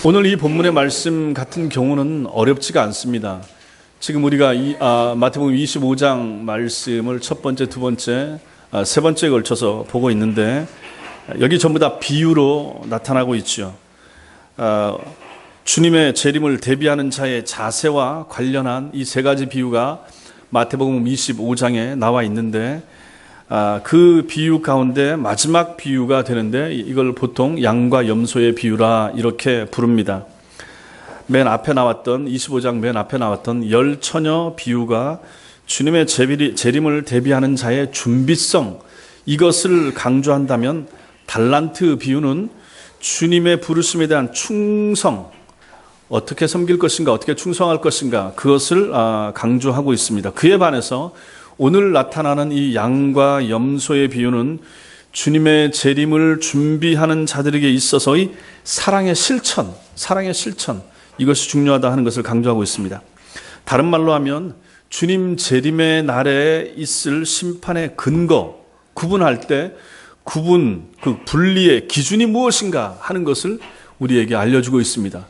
오늘 이 본문의 말씀 같은 경우는 어렵지가 않습니다. 지금 우리가 마태복음 25장 말씀을 첫 번째, 두 번째, 세 번째에 걸쳐서 보고 있는데 여기 전부 다 비유로 나타나고 있죠. 주님의 재림을 대비하는 자의 자세와 관련한 이 세 가지 비유가 마태복음 25장에 나와 있는데 그 비유 가운데 마지막 비유가 되는데 이걸 보통 양과 염소의 비유라 이렇게 부릅니다. 맨 앞에 나왔던 25장 맨 앞에 나왔던 열 처녀 비유가 주님의 재림을 대비하는 자의 준비성, 이것을 강조한다면 달란트 비유는 주님의 부르심에 대한 충성, 어떻게 섬길 것인가, 어떻게 충성할 것인가, 그것을 강조하고 있습니다. 그에 반해서 오늘 나타나는 이 양과 염소의 비유는 주님의 재림을 준비하는 자들에게 있어서의 사랑의 실천, 이것이 중요하다 하는 것을 강조하고 있습니다. 다른 말로 하면 주님 재림의 날에 있을 심판의 근거, 구분할 때 그 분리의 기준이 무엇인가 하는 것을 우리에게 알려주고 있습니다.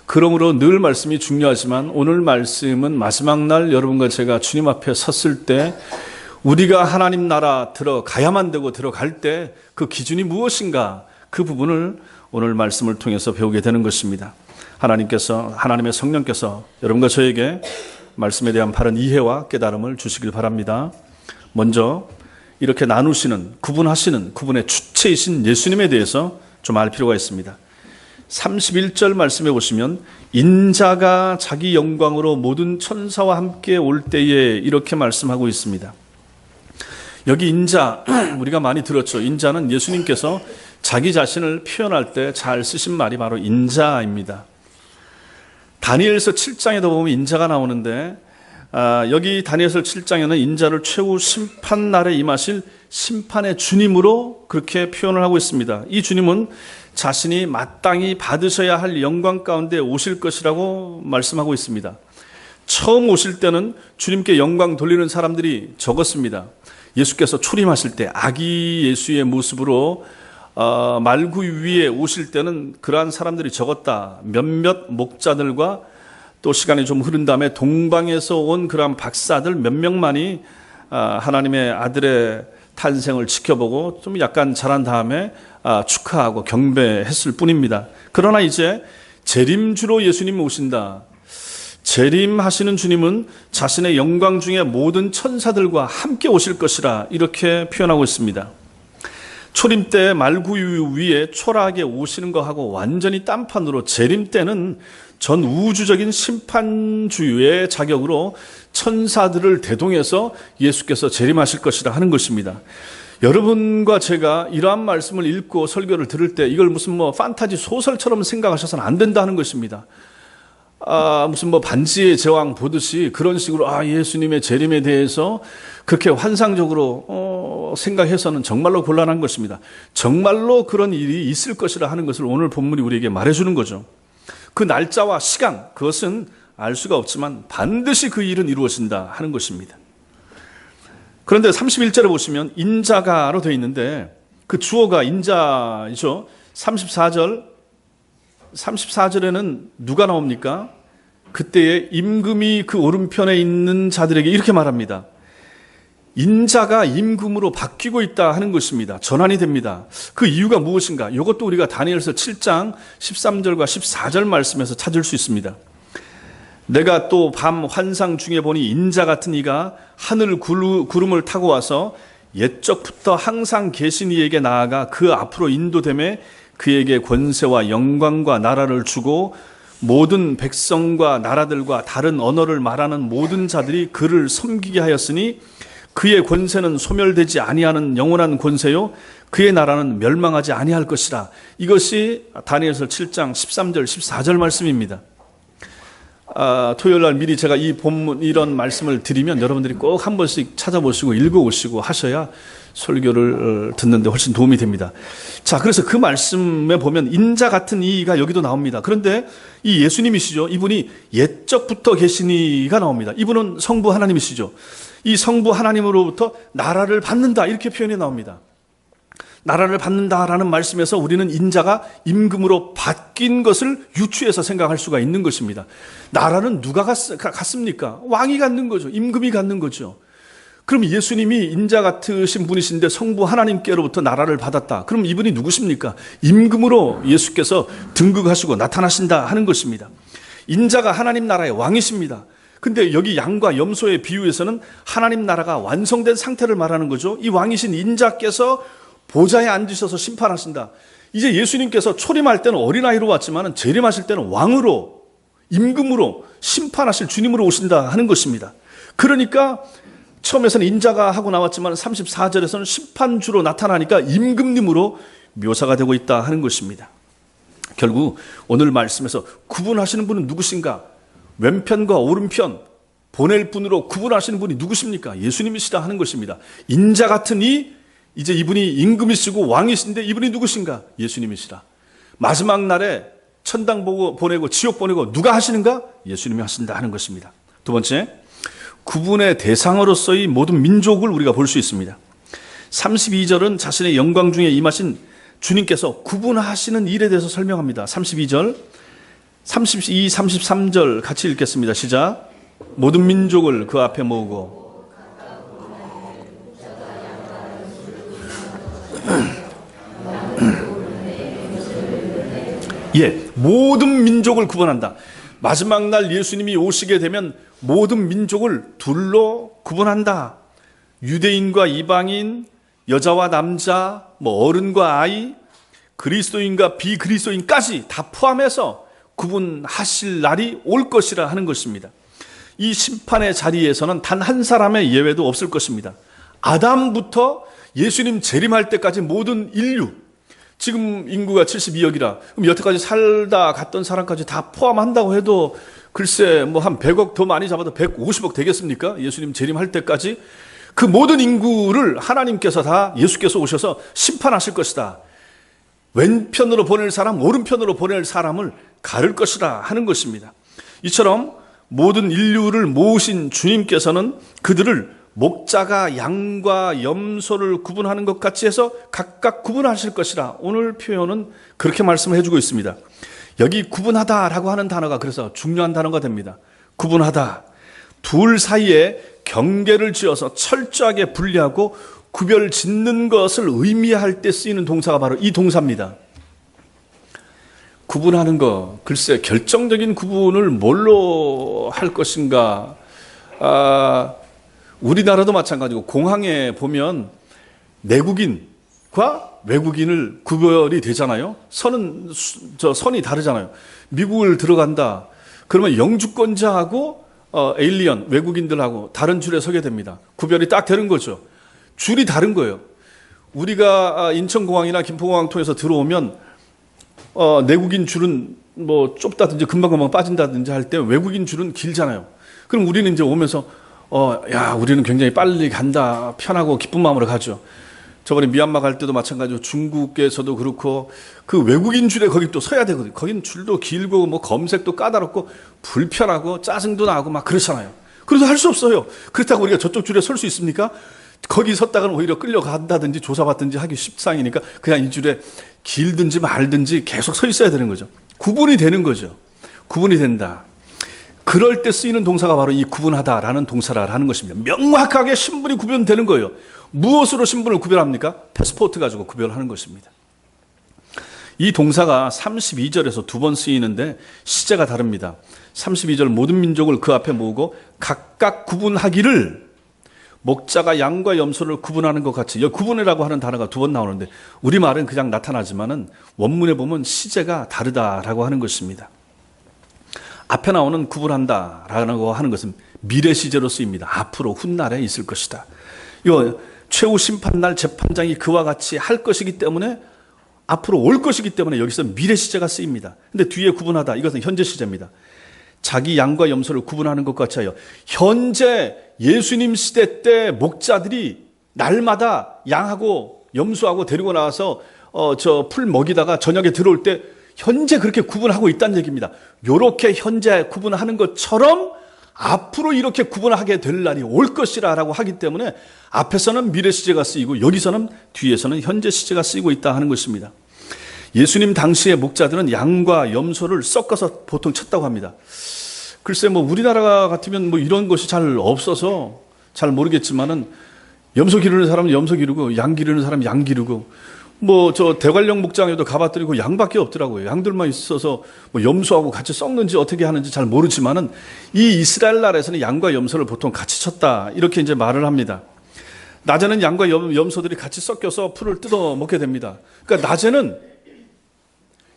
그러므로 늘 말씀이 중요하지만 오늘 말씀은 마지막 날 여러분과 제가 주님 앞에 섰을 때 우리가 하나님 나라 들어가야만 되고 들어갈 때 그 기준이 무엇인가, 그 부분을 오늘 말씀을 통해서 배우게 되는 것입니다. 하나님의 성령께서 여러분과 저에게 말씀에 대한 바른 이해와 깨달음을 주시길 바랍니다. 먼저 이렇게 구분하시는 구분의 주체이신 예수님에 대해서 좀 알 필요가 있습니다. 31절 말씀해 보시면 인자가 자기 영광으로 모든 천사와 함께 올 때에 이렇게 말씀하고 있습니다. 여기 인자, 우리가 많이 들었죠. 인자는 예수님께서 자기 자신을 표현할 때 잘 쓰신 말이 바로 인자입니다. 다니엘서 7장에도 보면 인자가 나오는데 여기 다니엘서 7장에는 인자를 최후 심판날에 임하실 심판의 주님으로 그렇게 표현을 하고 있습니다. 이 주님은 자신이 마땅히 받으셔야 할 영광 가운데 오실 것이라고 말씀하고 있습니다. 처음 오실 때는 주님께 영광 돌리는 사람들이 적었습니다. 예수께서 초림하실 때 아기 예수의 모습으로 말구 위에 오실 때는 그러한 사람들이 적었다. 몇몇 목자들과 또 시간이 좀 흐른 다음에 동방에서 온 그러한 박사들 몇 명만이 하나님의 아들의 탄생을 지켜보고 좀 약간 자란 다음에 축하하고 경배했을 뿐입니다. 그러나 이제 재림주로 예수님이 오신다. 재림하시는 주님은 자신의 영광 중에 모든 천사들과 함께 오실 것이라 이렇게 표현하고 있습니다. 초림 때 말구 위에 초라하게 오시는 것하고 완전히 딴판으로 재림 때는 전 우주적인 심판주의 자격으로 천사들을 대동해서 예수께서 재림하실 것이라 하는 것입니다. 여러분과 제가 이러한 말씀을 읽고 설교를 들을 때 이걸 무슨 판타지 소설처럼 생각하셔서는 안 된다는 것입니다. 무슨 반지의 제왕 보듯이 그런 식으로 예수님의 재림에 대해서 그렇게 환상적으로 생각해서는 정말로 곤란한 것입니다. 정말로 그런 일이 있을 것이라 하는 것을 오늘 본문이 우리에게 말해주는 거죠. 그 날짜와 시간, 그것은 알 수가 없지만 반드시 그 일은 이루어진다 하는 것입니다. 그런데 31절에 보시면 인자가로 되어 있는데 그 주어가 인자이죠. 34절에는 누가 나옵니까? 그때에 임금이 그 오른편에 있는 자들에게 이렇게 말합니다. 인자가 임금으로 바뀌고 있다 하는 것입니다. 전환이 됩니다. 그 이유가 무엇인가? 이것도 우리가 다니엘서 7장 13절과 14절 말씀에서 찾을 수 있습니다. 내가 또 밤 환상 중에 보니 인자 같은 이가 하늘 구름을 타고 와서 옛적부터 항상 계신 이에게 나아가 그 앞으로 인도되매 그에게 권세와 영광과 나라를 주고 모든 백성과 나라들과 다른 언어를 말하는 모든 자들이 그를 섬기게 하였으니 그의 권세는 소멸되지 아니하는 영원한 권세요 그의 나라는 멸망하지 아니할 것이라. 이것이 다니엘서 7장 13절 14절 말씀입니다. 토요일 날 미리 제가 이 본문 이런 말씀을 드리면 여러분들이 꼭 한 번씩 찾아보시고 읽어오시고 하셔야 설교를 듣는데 훨씬 도움이 됩니다. 자, 그래서 그 말씀에 보면 인자 같은 이가 여기도 나옵니다. 그런데 이 예수님이시죠. 이분이 옛적부터 계신 이가 나옵니다. 이분은 성부 하나님이시죠. 이 성부 하나님으로부터 나라를 받는다 이렇게 표현이 나옵니다. 나라를 받는다라는 말씀에서 우리는 인자가 임금으로 바뀐 것을 유추해서 생각할 수가 있는 것입니다. 나라는 누가 갖습니까? 왕이 갖는 거죠. 임금이 갖는 거죠. 그럼 예수님이 인자 같으신 분이신데 성부 하나님께로부터 나라를 받았다. 그럼 이분이 누구십니까? 임금으로 예수께서 등극하시고 나타나신다 하는 것입니다. 인자가 하나님 나라의 왕이십니다. 근데 여기 양과 염소의 비유에서는 하나님 나라가 완성된 상태를 말하는 거죠. 이 왕이신 인자께서 보좌에 앉으셔서 심판하신다. 이제 예수님께서 초림할 때는 어린아이로 왔지만 재림하실 때는 왕으로, 임금으로 심판하실 주님으로 오신다 하는 것입니다. 그러니까 처음에서는 인자가 하고 나왔지만 34절에서는 심판주로 나타나니까 임금님으로 묘사가 되고 있다 하는 것입니다. 결국 오늘 말씀에서 구분하시는 분은 누구신가? 왼편과 오른편 보낼 분으로 구분하시는 분이 누구십니까? 예수님이시다 하는 것입니다. 인자 같은 이제 이분이 임금이시고 왕이신데 이분이 누구신가? 예수님이시라. 마지막 날에 천당 보내고 지옥 보내고 누가 하시는가? 예수님이 하신다 하는 것입니다. 두 번째, 구분의 대상으로서의 모든 민족을 우리가 볼 수 있습니다. 32절은 자신의 영광 중에 임하신 주님께서 구분하시는 일에 대해서 설명합니다. 32절, 32, 33절 같이 읽겠습니다. 시작. 모든 민족을 그 앞에 모으고 모든 민족을 구분한다. 마지막 날 예수님이 오시게 되면 모든 민족을 둘로 구분한다. 유대인과 이방인, 여자와 남자, 어른과 아이, 그리스도인과 비그리스도인까지 다 포함해서 구분하실 날이 올 것이라 하는 것입니다. 이 심판의 자리에서는 단 한 사람의 예외도 없을 것입니다. 아담부터 예수님 재림할 때까지 모든 인류, 지금 인구가 72억이라 그럼 여태까지 살다 갔던 사람까지 다 포함한다고 해도 글쎄 한 100억 더 많이 잡아도 150억 되겠습니까? 예수님 재림할 때까지 그 모든 인구를 하나님께서 다 예수께서 오셔서 심판하실 것이다. 왼편으로 보낼 사람, 오른편으로 보낼 사람을 가를 것이다 하는 것입니다. 이처럼 모든 인류를 모으신 주님께서는 그들을 목자가 양과 염소를 구분하는 것 같이 해서 각각 구분하실 것이라 오늘 표현은 그렇게 말씀을 해주고 있습니다. 여기 구분하다라고 하는 단어가 그래서 중요한 단어가 됩니다. 구분하다. 둘 사이에 경계를 지어서 철저하게 분리하고 구별 짓는 것을 의미할 때 쓰이는 동사가 바로 이 동사입니다. 구분하는 거, 글쎄 결정적인 구분을 뭘로 할 것인가? 우리나라도 마찬가지고 공항에 보면 내국인과 외국인을 구별이 되잖아요. 선이 다르잖아요. 미국을 들어간다. 그러면 영주권자하고 에일리언 외국인들하고 다른 줄에 서게 됩니다. 구별이 딱 되는 거죠. 줄이 다른 거예요. 우리가 인천공항이나 김포공항 통해서 들어오면 내국인 줄은 좁다든지 금방금방 빠진다든지 할 때 외국인 줄은 길잖아요. 그럼 우리는 이제 오면서 우리는 굉장히 빨리 간다. 편하고 기쁜 마음으로 가죠. 저번에 미얀마 갈 때도 마찬가지로 중국에서도 그렇고 그 외국인 줄에 거기 또 서야 되거든요. 거긴 줄도 길고 검색도 까다롭고 불편하고 짜증도 나고 막 그렇잖아요. 그래서 할 수 없어요. 그렇다고 우리가 저쪽 줄에 설 수 있습니까? 거기 섰다가는 오히려 끌려간다든지 조사받든지 하기 십상이니까 그냥 이 줄에 길든지 말든지 계속 서 있어야 되는 거죠. 구분이 되는 거죠. 구분이 된다. 그럴 때 쓰이는 동사가 바로 이 구분하다라는 동사라는 것입니다. 명확하게 신분이 구별되는 거예요. 무엇으로 신분을 구별합니까? 패스포트 가지고 구별하는 것입니다. 이 동사가 32절에서 두 번 쓰이는데 시제가 다릅니다. 32절 모든 민족을 그 앞에 모으고 각각 구분하기를 목자가 양과 염소를 구분하는 것 같이 여기 구분이라고 하는 단어가 두 번 나오는데 우리말은 그냥 나타나지만은 원문에 보면 시제가 다르다라고 하는 것입니다. 앞에 나오는 구분한다라고 하는 것은 미래 시제로 쓰입니다. 앞으로 훗날에 있을 것이다. 이거 최후 심판날 재판장이 그와 같이 할 것이기 때문에 앞으로 올 것이기 때문에 여기서 미래 시제가 쓰입니다. 근데 뒤에 구분하다 이것은 현재 시제입니다. 자기 양과 염소를 구분하는 것 같이 하여 현재 예수님 시대 때 목자들이 날마다 양하고 염소하고 데리고 나와서 풀 먹이다가 저녁에 들어올 때 현재 그렇게 구분하고 있다는 얘기입니다. 요렇게 현재 구분하는 것처럼 앞으로 이렇게 구분하게 될 날이 올 것이라 라고 하기 때문에 앞에서는 미래 시제가 쓰이고 여기서는 뒤에서는 현재 시제가 쓰이고 있다 하는 것입니다. 예수님 당시의 목자들은 양과 염소를 섞어서 보통 쳤다고 합니다. 글쎄 우리나라 같으면 이런 것이 잘 없어서 잘 모르겠지만은 염소 기르는 사람은 염소 기르고 양 기르는 사람은 양 기르고 저 대관령 목장에도 가봤더니 양밖에 없더라고요. 양들만 있어서 염소하고 같이 섞는지 어떻게 하는지 잘 모르지만은 이 이스라엘 나라에서는 양과 염소를 보통 같이 쳤다 이렇게 이제 말을 합니다. 낮에는 양과 염소들이 같이 섞여서 풀을 뜯어 먹게 됩니다. 그러니까 낮에는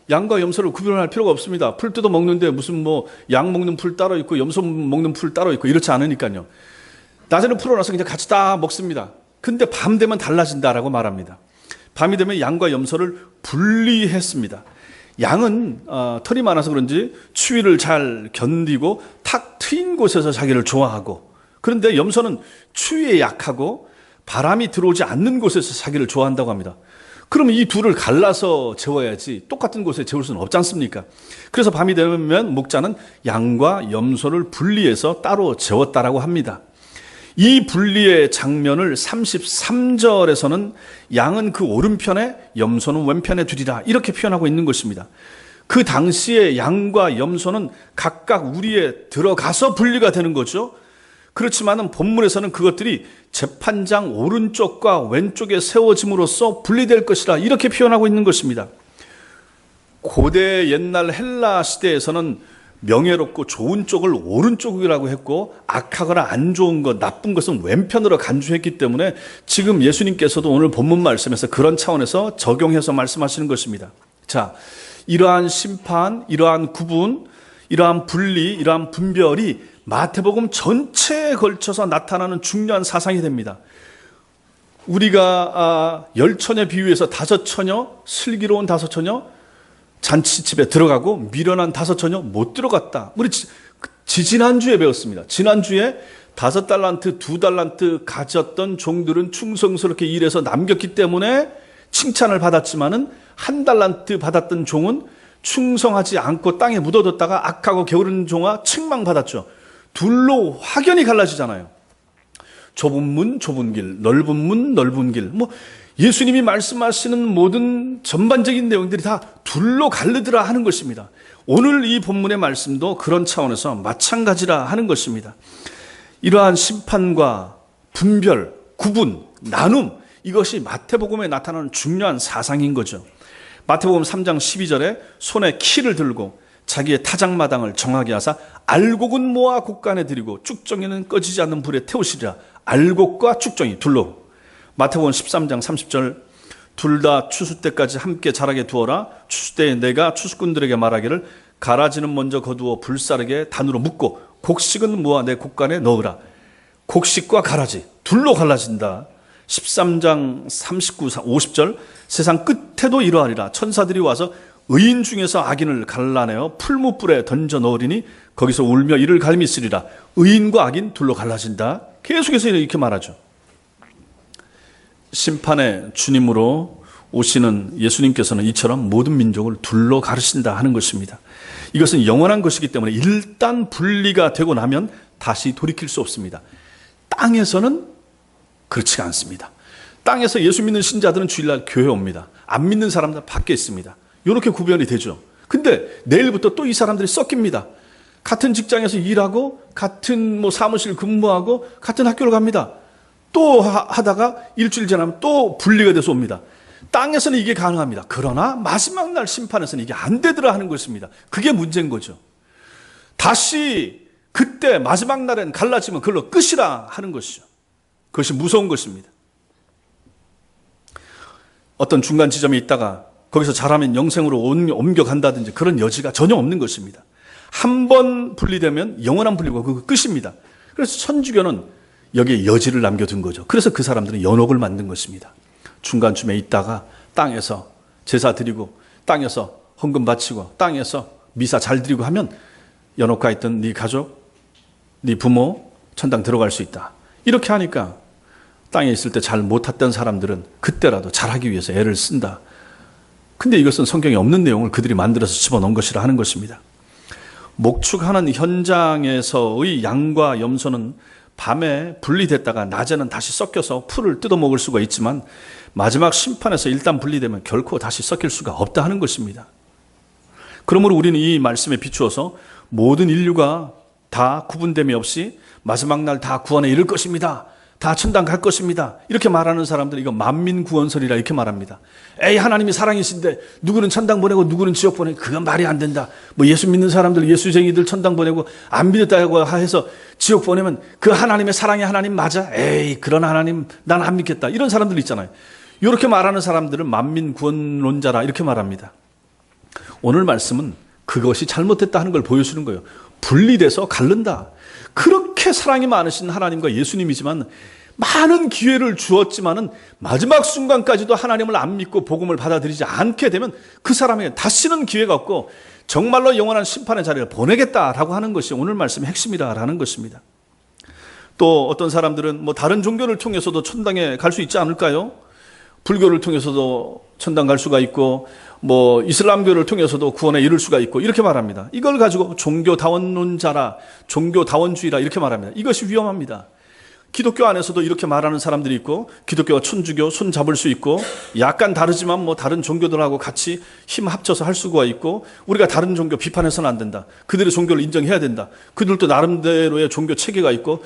양과 염소를 구분할 필요가 없습니다. 풀 뜯어 먹는데 무슨 양 먹는 풀 따로 있고 염소 먹는 풀 따로 있고 이렇지 않으니까요. 낮에는 풀어놔서 그냥 같이 다 먹습니다. 근데 밤 되면 달라진다라고 말합니다. 밤이 되면 양과 염소를 분리했습니다. 양은 털이 많아서 그런지 추위를 잘 견디고 탁 트인 곳에서 자기를 좋아하고, 그런데 염소는 추위에 약하고 바람이 들어오지 않는 곳에서 자기를 좋아한다고 합니다. 그러면 이 둘을 갈라서 재워야지 똑같은 곳에 재울 수는 없지 않습니까? 그래서 밤이 되면 목자는 양과 염소를 분리해서 따로 재웠다라고 합니다. 이 분리의 장면을 33절에서는 양은 그 오른편에 염소는 왼편에 두리라 이렇게 표현하고 있는 것입니다. 그 당시에 양과 염소는 각각 우리에 들어가서 분리가 되는 거죠. 그렇지만은 본문에서는 그것들이 재판장 오른쪽과 왼쪽에 세워짐으로써 분리될 것이라 이렇게 표현하고 있는 것입니다. 고대 옛날 헬라 시대에서는 명예롭고 좋은 쪽을 오른쪽이라고 했고 악하거나 안 좋은 것, 나쁜 것은 왼편으로 간주했기 때문에 지금 예수님께서도 오늘 본문 말씀에서 그런 차원에서 적용해서 말씀하시는 것입니다. 자, 이러한 심판, 이러한 구분, 이러한 분리, 이러한 분별이 마태복음 전체에 걸쳐서 나타나는 중요한 사상이 됩니다. 우리가 열처녀 비유에서 다섯 처녀, 슬기로운 다섯 처녀, 잔치집에 들어가고 미련한 다섯 처녀 못 들어갔다. 우리 지난주에 배웠습니다. 지난주에 5달란트, 2달란트 가졌던 종들은 충성스럽게 일해서 남겼기 때문에 칭찬을 받았지만은 1달란트 받았던 종은 충성하지 않고 땅에 묻어뒀다가 악하고 게으른 종아 책망받았죠. 둘로 확연히 갈라지잖아요. 좁은 문, 좁은 길, 넓은 문, 넓은 길. 예수님이 말씀하시는 모든 전반적인 내용들이 다 둘로 갈르더라 하는 것입니다. 오늘 이 본문의 말씀도 그런 차원에서 마찬가지라 하는 것입니다. 이러한 심판과 분별, 구분, 나눔, 이것이 마태복음에 나타나는 중요한 사상인 거죠. 마태복음 3장 12절에 손에 키를 들고 자기의 타작마당을 정하게 하사 알곡은 모아 곡간에 들이고 쭉정이는 꺼지지 않는 불에 태우시리라. 알곡과 쭉정이 둘로. 마태복음 13장 30절 둘 다 추수 때까지 함께 자라게 두어라. 추수 때에 내가 추수꾼들에게 말하기를 가라지는 먼저 거두어 불사르게 단으로 묶고 곡식은 모아 내 곡간에 넣으라. 곡식과 가라지 둘로 갈라진다. 13장 39, 50절 세상 끝에도 이러하리라. 천사들이 와서 의인 중에서 악인을 갈라내어 풀무불에 던져 넣으리니 거기서 울며 이를 갈미쓰리라. 의인과 악인 둘로 갈라진다. 계속해서 이렇게 말하죠. 심판의 주님으로 오시는 예수님께서는 이처럼 모든 민족을 둘로 가르신다 하는 것입니다. 이것은 영원한 것이기 때문에 일단 분리가 되고 나면 다시 돌이킬 수 없습니다. 땅에서는 그렇지가 않습니다. 땅에서 예수 믿는 신자들은 주일날 교회 옵니다. 안 믿는 사람들은 밖에 있습니다. 이렇게 구별이 되죠. 근데 내일부터 또 이 사람들이 섞입니다. 같은 직장에서 일하고 같은 사무실 근무하고 같은 학교를 갑니다. 또 하다가 일주일 지나면 또 분리가 돼서 옵니다. 땅에서는 이게 가능합니다. 그러나 마지막 날 심판에서는 이게 안 되더라 하는 것입니다. 그게 문제인 거죠. 다시 그때 마지막 날엔 갈라지면 그걸로 끝이라 하는 것이죠. 그것이 무서운 것입니다. 어떤 중간 지점에 있다가 거기서 잘하면 영생으로 옮겨간다든지 그런 여지가 전혀 없는 것입니다. 한 번 분리되면 영원한 분리고 그거 끝입니다. 그래서 천주교는 여기에 여지를 남겨둔 거죠. 그래서 그 사람들은 연옥을 만든 것입니다. 중간쯤에 있다가 땅에서 제사 드리고 땅에서 헌금 바치고 땅에서 미사 잘 드리고 하면 연옥가 있던 네 가족, 네 부모 천당 들어갈 수 있다. 이렇게 하니까 땅에 있을 때 잘 못했던 사람들은 그때라도 잘하기 위해서 애를 쓴다. 근데 이것은 성경에 없는 내용을 그들이 만들어서 집어넣은 것이라 하는 것입니다. 목축하는 현장에서의 양과 염소는 밤에 분리됐다가 낮에는 다시 섞여서 풀을 뜯어먹을 수가 있지만 마지막 심판에서 일단 분리되면 결코 다시 섞일 수가 없다 하는 것입니다. 그러므로 우리는 이 말씀에 비추어서 모든 인류가 다 구분됨이 없이 마지막 날 다 구원에 이를 것입니다. 다 천당 갈 것입니다. 이렇게 말하는 사람들 이거 만민구원설이라 이렇게 말합니다. 에이, 하나님이 사랑이신데 누구는 천당 보내고 누구는 지옥 보내고 그건 말이 안 된다. 뭐 예수 믿는 사람들, 예수쟁이들 천당 보내고 안 믿었다고 해서 지옥 보내면 그 하나님의 사랑의 하나님 맞아? 에이, 그런 하나님 난 안 믿겠다. 이런 사람들 있잖아요. 이렇게 말하는 사람들은 만민구원론자라 이렇게 말합니다. 오늘 말씀은 그것이 잘못됐다 하는 걸 보여주는 거예요. 분리돼서 갈른다. 그렇게 사랑이 많으신 하나님과 예수님이지만 많은 기회를 주었지만은 마지막 순간까지도 하나님을 안 믿고 복음을 받아들이지 않게 되면 그 사람에게 다시는 기회가 없고 정말로 영원한 심판의 자리를 보내겠다라고 하는 것이 오늘 말씀의 핵심이다라는 것입니다. 또 어떤 사람들은 뭐 다른 종교를 통해서도 천당에 갈 수 있지 않을까요? 불교를 통해서도 천당 갈 수가 있고 뭐 이슬람교를 통해서도 구원에 이를 수가 있고 이렇게 말합니다. 이걸 가지고 종교다원론자라, 종교다원주의라 이렇게 말합니다. 이것이 위험합니다. 기독교 안에서도 이렇게 말하는 사람들이 있고 기독교와 천주교 손 잡을 수 있고 약간 다르지만 뭐 다른 종교들하고 같이 힘 합쳐서 할 수가 있고 우리가 다른 종교 비판해서는 안 된다. 그들의 종교를 인정해야 된다. 그들도 나름대로의 종교 체계가 있고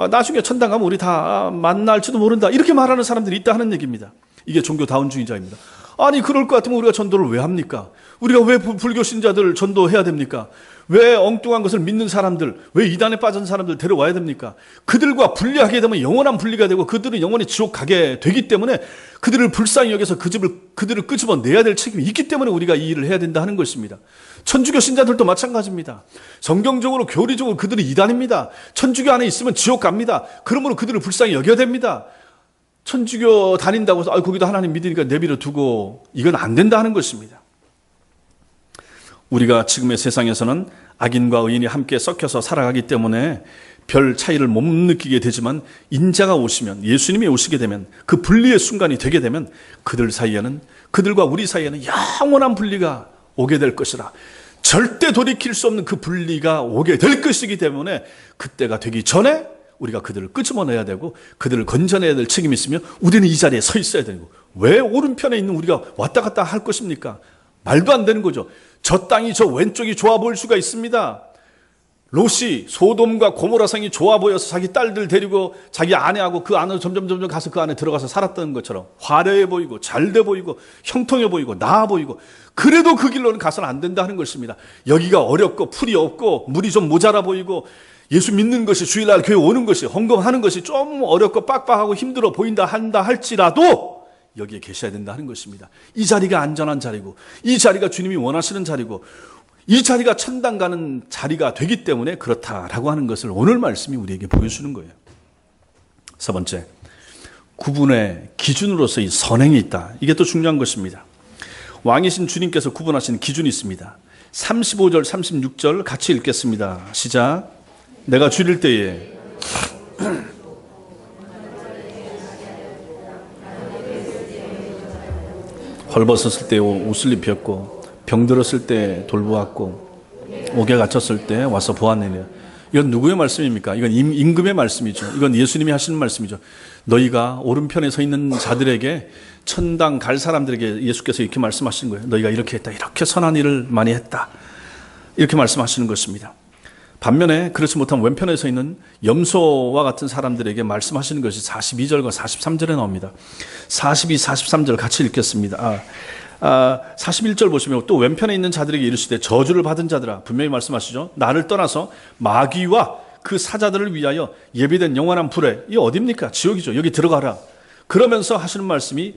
나중에 천당 가면 우리 다 만날지도 모른다. 이렇게 말하는 사람들이 있다 하는 얘기입니다. 이게 종교다원주의자입니다. 아니 그럴 것 같으면 우리가 전도를 왜 합니까? 우리가 왜 불교 신자들을 전도해야 됩니까? 왜 엉뚱한 것을 믿는 사람들, 왜 이단에 빠진 사람들 데려와야 됩니까? 그들과 분리하게 되면 영원한 분리가 되고 그들은 영원히 지옥 가게 되기 때문에 그들을 불쌍히 여겨서 그들을 끄집어내야 될 책임이 있기 때문에 우리가 이 일을 해야 된다 하는 것입니다. 천주교 신자들도 마찬가지입니다. 성경적으로 교리적으로 그들은 이단입니다. 천주교 안에 있으면 지옥 갑니다. 그러므로 그들을 불쌍히 여겨야 됩니다. 천주교 다닌다고 해서 거기도 하나님 믿으니까 내버려 두고 이건 안 된다 하는 것입니다. 우리가 지금의 세상에서는 악인과 의인이 함께 섞여서 살아가기 때문에 별 차이를 못 느끼게 되지만 인자가 오시면, 예수님이 오시게 되면, 그 분리의 순간이 되게 되면 그들과 우리 사이에는 영원한 분리가 오게 될 것이라. 절대 돌이킬 수 없는 그 분리가 오게 될 것이기 때문에 그때가 되기 전에 우리가 그들을 끄집어내야 되고 그들을 건져내야 될 책임이 있으며 우리는 이 자리에 서 있어야 되고, 왜 오른편에 있는 우리가 왔다 갔다 할 것입니까? 말도 안 되는 거죠. 저 땅이 저 왼쪽이 좋아 보일 수가 있습니다. 롯이 소돔과 고모라 성이 좋아 보여서 자기 딸들 데리고 자기 아내하고 그 안으로 점점 가서 그 안에 들어가서 살았던 것처럼 화려해 보이고 잘돼 보이고 형통해 보이고 나아 보이고, 그래도 그 길로는 가서는 안 된다 하는 것입니다. 여기가 어렵고 풀이 없고 물이 좀 모자라 보이고 예수 믿는 것이, 주일날 교회 오는 것이, 헌금하는 것이 좀 어렵고 빡빡하고 힘들어 보인다 한다 할지라도 여기에 계셔야 된다 하는 것입니다. 이 자리가 안전한 자리고, 이 자리가 주님이 원하시는 자리고, 이 자리가 천당 가는 자리가 되기 때문에 그렇다라고 하는 것을 오늘 말씀이 우리에게 보여주는 거예요. 세 번째, 구분의 기준으로서의 선행이 있다. 이게 또 중요한 것입니다. 왕이신 주님께서 구분하신 기준이 있습니다. 35절 36절 같이 읽겠습니다. 시작. 내가 줄일 때에 헐벗었을 때 옷을 입혔고, 병들었을 때 돌보았고, 옥에 갇혔을 때 와서 보았느니라. 이건 누구의 말씀입니까? 이건 임금의 말씀이죠. 이건 예수님이 하시는 말씀이죠. 너희가 오른편에 서 있는 자들에게, 천당 갈 사람들에게 예수께서 이렇게 말씀하시는 거예요. 너희가 이렇게 했다, 이렇게 선한 일을 많이 했다, 이렇게 말씀하시는 것입니다. 반면에 그렇지 못한 왼편에 서 있는 염소와 같은 사람들에게 말씀하시는 것이 42절과 43절에 나옵니다. 42, 43절 같이 읽겠습니다. 41절 보시면 또 왼편에 있는 자들에게 이르시되 저주를 받은 자들아, 분명히 말씀하시죠. 나를 떠나서 마귀와 그 사자들을 위하여 예비된 영원한 불에, 이 어딥니까? 지옥이죠. 여기 들어가라. 그러면서 하시는 말씀이,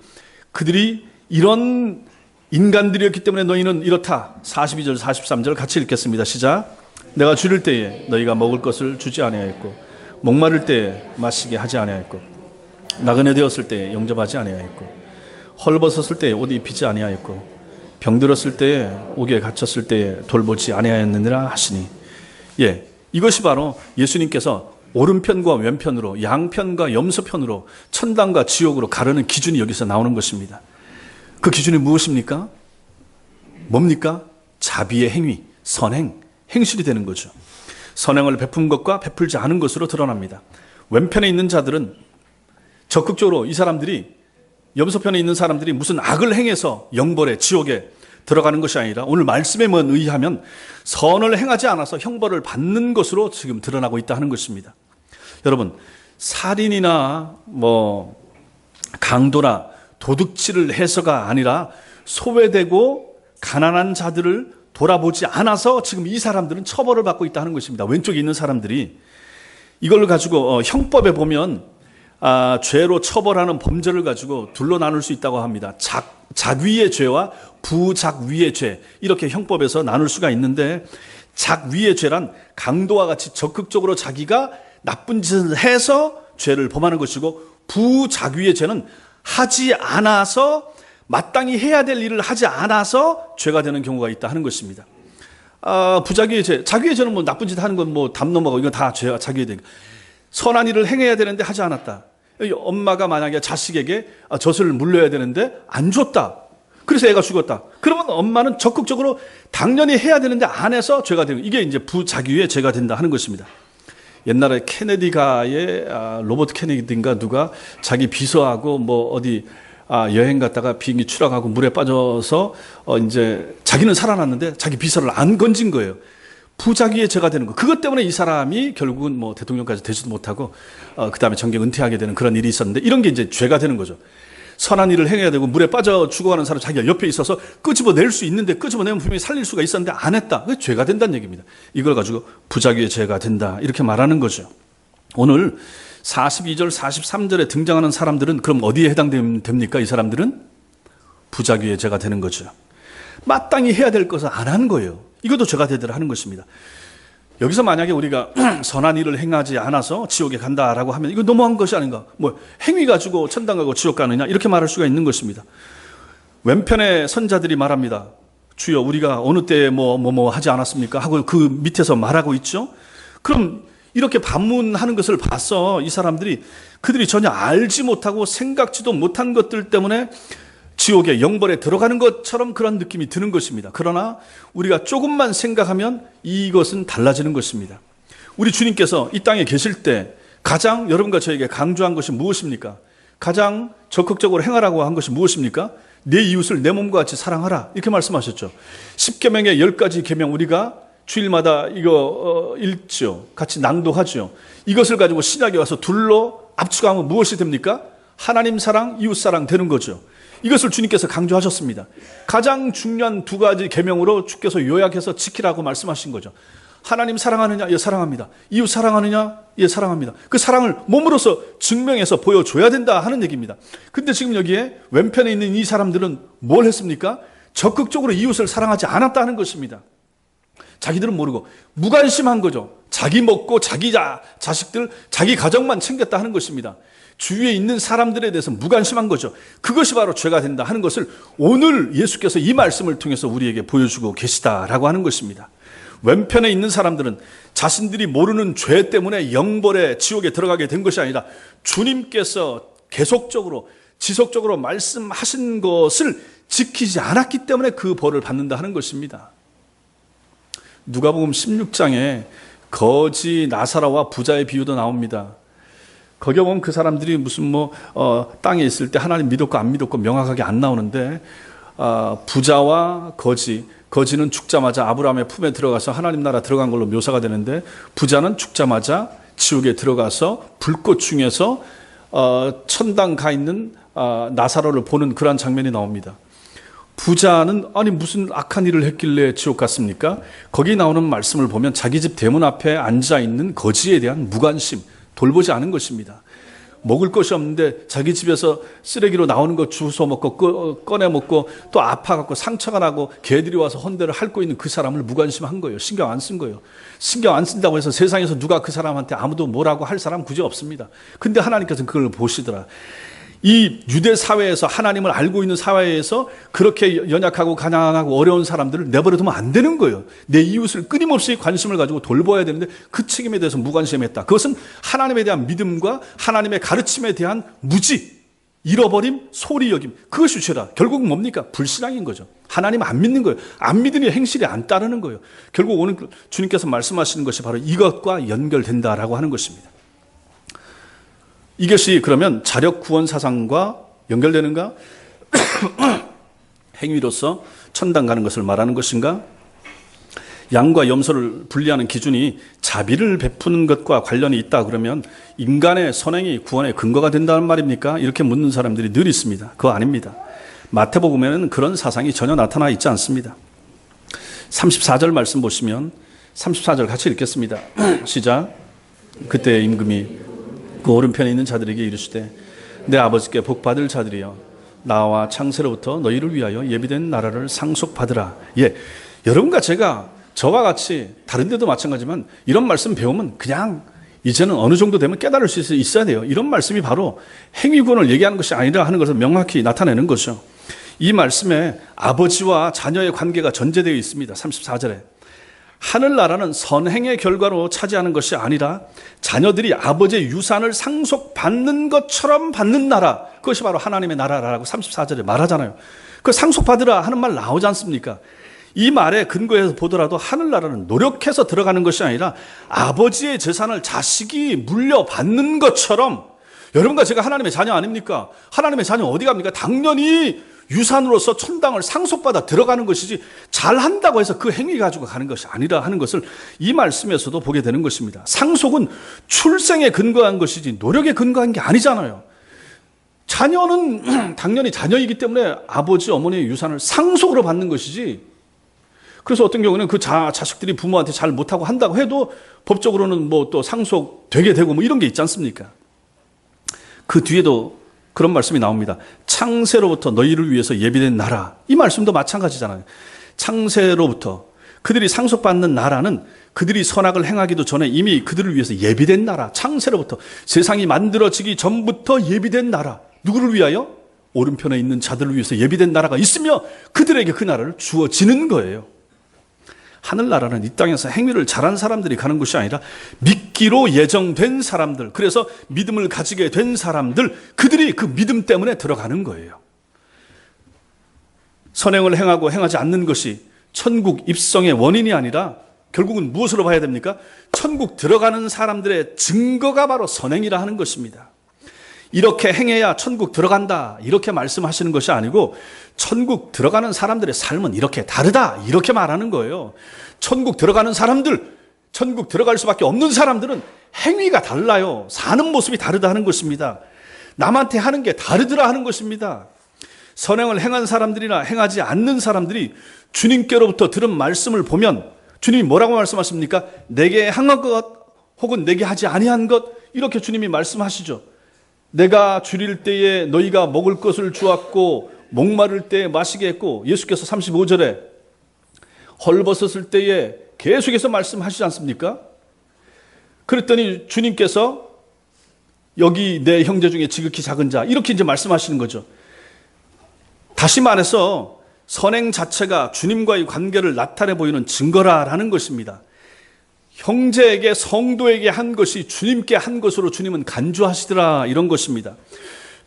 그들이 이런 인간들이었기 때문에 너희는 이렇다. 42절 43절 같이 읽겠습니다. 시작. 내가 줄일 때에 너희가 먹을 것을 주지 아니하였고, 목마를 때에 마시게 하지 아니하였고, 나그네 되었을 때에 영접하지 아니하였고, 헐벗었을 때에 옷 입히지 아니하였고, 병들었을 때에 옥에 갇혔을 때에 돌보지 아니하였느니라 하시니. 예, 이것이 바로 예수님께서 오른편과 왼편으로, 양편과 염소편으로, 천당과 지옥으로 가르는 기준이 여기서 나오는 것입니다. 그 기준이 무엇입니까? 뭡니까? 자비의 행위, 선행, 행실이 되는 거죠. 선행을 베푼 것과 베풀지 않은 것으로 드러납니다. 왼편에 있는 자들은 적극적으로 이 사람들이, 염소편에 있는 사람들이 무슨 악을 행해서 영벌에, 지옥에 들어가는 것이 아니라 오늘 말씀에 의하면 선을 행하지 않아서 형벌을 받는 것으로 지금 드러나고 있다 하는 것입니다. 여러분, 살인이나 강도나 도둑질을 해서가 아니라 소외되고 가난한 자들을 돌아보지 않아서 지금 이 사람들은 처벌을 받고 있다 하는 것입니다. 왼쪽에 있는 사람들이 이걸 가지고 형법에 보면 죄로 처벌하는 범죄를 가지고 둘로 나눌 수 있다고 합니다. 작위의 죄와 부작위의 죄, 이렇게 형법에서 나눌 수가 있는데, 작위의 죄란 강도와 같이 적극적으로 자기가 나쁜 짓을 해서 죄를 범하는 것이고, 부작위의 죄는 하지 않아서, 마땅히 해야 될 일을 하지 않아서 죄가 되는 경우가 있다 하는 것입니다. 부작위의 죄, 작위의 죄는 나쁜 짓 하는 건 담 넘어가고 이건 다 죄가 작위의 죄. 선한 일을 행해야 되는데 하지 않았다. 엄마가 만약에 자식에게 젖을 물려야 되는데 안 줬다. 그래서 애가 죽었다. 그러면 엄마는 적극적으로 당연히 해야 되는데 안 해서 죄가 되는, 이게 이제 부작위의 죄가 된다 하는 것입니다. 옛날에 케네디가의 로버트 케네디인가 누가 자기 비서하고 어디 여행 갔다가 비행기 추락하고 물에 빠져서 이제 자기는 살아났는데 자기 비서를 안 건진 거예요. 부작위의 죄가 되는 거. 그것 때문에 이 사람이 결국은 대통령까지 되지도 못하고 그 다음에 정계 은퇴하게 되는 그런 일이 있었는데, 이런 게 이제 죄가 되는 거죠. 선한 일을 행해야 되고 물에 빠져 죽어가는 사람 자기가 옆에 있어서 끄집어낼 수 있는데, 끄집어내면 분명히 살릴 수가 있었는데 안 했다. 그게 죄가 된다는 얘기입니다. 이걸 가지고 부작위의 죄가 된다, 이렇게 말하는 거죠. 오늘 42절 43절에 등장하는 사람들은 그럼 어디에 해당됩니까? 이 사람들은 부작위의 죄가 되는 거죠. 마땅히 해야 될 것을 안 한 거예요. 이것도 죄가 되더라 하는 것입니다. 여기서 만약에 우리가 선한 일을 행하지 않아서 지옥에 간다라고 하면 이거 너무한 것이 아닌가? 행위 가지고 천당 가고 지옥 가느냐? 이렇게 말할 수가 있는 것입니다. 왼편의 선자들이 말합니다. 주여, 우리가 어느 때에 하지 않았습니까? 하고 그 밑에서 말하고 있죠. 그럼 이렇게 반문하는 것을 봐서 이 사람들이, 그들이 전혀 알지 못하고 생각지도 못한 것들 때문에 지옥의 영벌에 들어가는 것처럼 그런 느낌이 드는 것입니다. 그러나 우리가 조금만 생각하면 이것은 달라지는 것입니다. 우리 주님께서 이 땅에 계실 때 가장 여러분과 저에게 강조한 것이 무엇입니까? 가장 적극적으로 행하라고 한 것이 무엇입니까? 내 이웃을 내 몸과 같이 사랑하라, 이렇게 말씀하셨죠. 10계명의 10가지 계명 우리가 주일마다 이거 읽죠. 같이 낭독하죠. 이것을 가지고 신약에 와서 둘로 압축하면 무엇이 됩니까? 하나님 사랑, 이웃 사랑 되는 거죠. 이것을 주님께서 강조하셨습니다. 가장 중요한 두 가지 계명으로 주께서 요약해서 지키라고 말씀하신 거죠. 하나님 사랑하느냐? 예, 사랑합니다. 이웃 사랑하느냐? 예, 사랑합니다. 그 사랑을 몸으로서 증명해서 보여줘야 된다 하는 얘기입니다. 근데 지금 여기에 왼편에 있는 이 사람들은 뭘 했습니까? 적극적으로 이웃을 사랑하지 않았다는 것입니다. 자기들은 모르고 무관심한 거죠. 자기 먹고 자기 자식들, 자기 가정만 챙겼다 하는 것입니다. 주위에 있는 사람들에 대해서 무관심한 거죠. 그것이 바로 죄가 된다 하는 것을 오늘 예수께서 이 말씀을 통해서 우리에게 보여주고 계시다라고 하는 것입니다. 왼편에 있는 사람들은 자신들이 모르는 죄 때문에 영벌에, 지옥에 들어가게 된 것이 아니라 주님께서 계속적으로 지속적으로 말씀하신 것을 지키지 않았기 때문에 그 벌을 받는다 하는 것입니다. 누가복음 16장에 거지 나사로와 부자의 비유도 나옵니다. 거기에 보면 그 사람들이 무슨 땅에 있을 때 하나님 믿었고 안 믿었고 명확하게 안 나오는데, 부자와 거지는 죽자마자 아브라함의 품에 들어가서 하나님 나라 들어간 걸로 묘사가 되는데, 부자는 죽자마자 지옥에 들어가서 불꽃 중에서 천당 가 있는 나사로를 보는 그러한 장면이 나옵니다. 부자는 아니 무슨 악한 일을 했길래 지옥 갔습니까? 거기 나오는 말씀을 보면 자기 집 대문 앞에 앉아있는 거지에 대한 무관심, 돌보지 않은 것입니다. 먹을 것이 없는데 자기 집에서 쓰레기로 나오는 거 주워 먹고 꺼내 먹고 또 아파갖고 상처가 나고 개들이 와서 헌대를 핥고 있는 그 사람을 무관심한 거예요. 신경 안 쓴 거예요. 신경 안 쓴다고 해서 세상에서 누가 그 사람한테 아무도 뭐라고 할 사람 굳이 없습니다. 근데 하나님께서는 그걸 보시더라. 이 유대 사회에서, 하나님을 알고 있는 사회에서 그렇게 연약하고 가난하고 어려운 사람들을 내버려두면 안 되는 거예요. 내 이웃을 끊임없이 관심을 가지고 돌봐야 되는데 그 책임에 대해서 무관심했다. 그것은 하나님에 대한 믿음과 하나님의 가르침에 대한 무지, 잃어버림, 소홀히 여김, 그것이 죄라. 결국 뭡니까? 불신앙인 거죠. 하나님 안 믿는 거예요. 안 믿으니 행실이 안 따르는 거예요. 결국 오늘 주님께서 말씀하시는 것이 바로 이것과 연결된다라고 하는 것입니다. 이것이 그러면 자력 구원 사상과 연결되는가? 행위로서 천당 가는 것을 말하는 것인가? 양과 염소를 분리하는 기준이 자비를 베푸는 것과 관련이 있다 그러면 인간의 선행이 구원의 근거가 된다는 말입니까? 이렇게 묻는 사람들이 늘 있습니다. 그거 아닙니다. 마태복음에는 그런 사상이 전혀 나타나 있지 않습니다. 34절 말씀 보시면 34절 같이 읽겠습니다. 시작. 그때 임금이 그 오른편에 있는 자들에게 이르시되 내 아버지께 복받을 자들이여 나와 창세로부터 너희를 위하여 예비된 나라를 상속받으라. 예, 여러분과 제가 저와 같이 다른 데도 마찬가지지만 이런 말씀 배우면 그냥 이제는 어느 정도 되면 깨달을 수 있어야 돼요. 이런 말씀이 바로 행위구원을 얘기하는 것이 아니라 하는 것을 명확히 나타내는 거죠. 이 말씀에 아버지와 자녀의 관계가 전제되어 있습니다. 34절에 하늘나라는 선행의 결과로 차지하는 것이 아니라 자녀들이 아버지의 유산을 상속받는 것처럼 받는 나라, 그것이 바로 하나님의 나라라고 34절에 말하잖아요. 그 상속받으라 하는 말 나오지 않습니까? 이 말에 근거해서 보더라도 하늘나라는 노력해서 들어가는 것이 아니라 아버지의 재산을 자식이 물려받는 것처럼, 여러분과 제가 하나님의 자녀 아닙니까? 하나님의 자녀 어디 갑니까? 당연히 유산으로서 천당을 상속받아 들어가는 것이지 잘한다고 해서 그 행위 가지고 가는 것이 아니라 하는 것을 이 말씀에서도 보게 되는 것입니다. 상속은 출생에 근거한 것이지 노력에 근거한 게 아니잖아요. 자녀는 당연히 자녀이기 때문에 아버지, 어머니의 유산을 상속으로 받는 것이지, 그래서 어떤 경우는 그 자식들이 부모한테 잘 못하고 한다고 해도 법적으로는 뭐 또 상속되게 되고 뭐 이런 게 있지 않습니까? 그 뒤에도 그런 말씀이 나옵니다. 창세로부터 너희를 위해서 예비된 나라. 이 말씀도 마찬가지잖아요. 창세로부터 그들이 상속받는 나라는 그들이 선악을 행하기도 전에 이미 그들을 위해서 예비된 나라. 창세로부터 세상이 만들어지기 전부터 예비된 나라. 누구를 위하여? 오른편에 있는 자들을 위해서 예비된 나라가 있으며 그들에게 그 나라를 주어지는 거예요. 하늘나라는 이 땅에서 행위를 잘한 사람들이 가는 것이 아니라 믿기로 예정된 사람들, 그래서 믿음을 가지게 된 사람들, 그들이 그 믿음 때문에 들어가는 거예요. 선행을 행하고 행하지 않는 것이 천국 입성의 원인이 아니라 결국은 무엇으로 봐야 됩니까? 천국 들어가는 사람들의 증거가 바로 선행이라 하는 것입니다. 이렇게 행해야 천국 들어간다 이렇게 말씀하시는 것이 아니고 천국 들어가는 사람들의 삶은 이렇게 다르다 이렇게 말하는 거예요. 천국 들어가는 사람들, 천국 들어갈 수밖에 없는 사람들은 행위가 달라요. 사는 모습이 다르다 하는 것입니다. 남한테 하는 게 다르더라 하는 것입니다. 선행을 행한 사람들이나 행하지 않는 사람들이 주님께로부터 들은 말씀을 보면 주님이 뭐라고 말씀하십니까? 내게 행한 것 혹은 내게 하지 아니한 것, 이렇게 주님이 말씀하시죠. 내가 줄일 때에 너희가 먹을 것을 주었고 목마를 때에 마시게 했고, 예수께서 35절에 헐벗었을 때에 계속해서 말씀하시지 않습니까? 그랬더니 주님께서 여기 내 형제 중에 지극히 작은 자, 이렇게 이제 말씀하시는 거죠. 다시 말해서 선행 자체가 주님과의 관계를 나타내 보이는 증거라라는 것입니다. 형제에게, 성도에게 한 것이 주님께 한 것으로 주님은 간주하시더라, 이런 것입니다.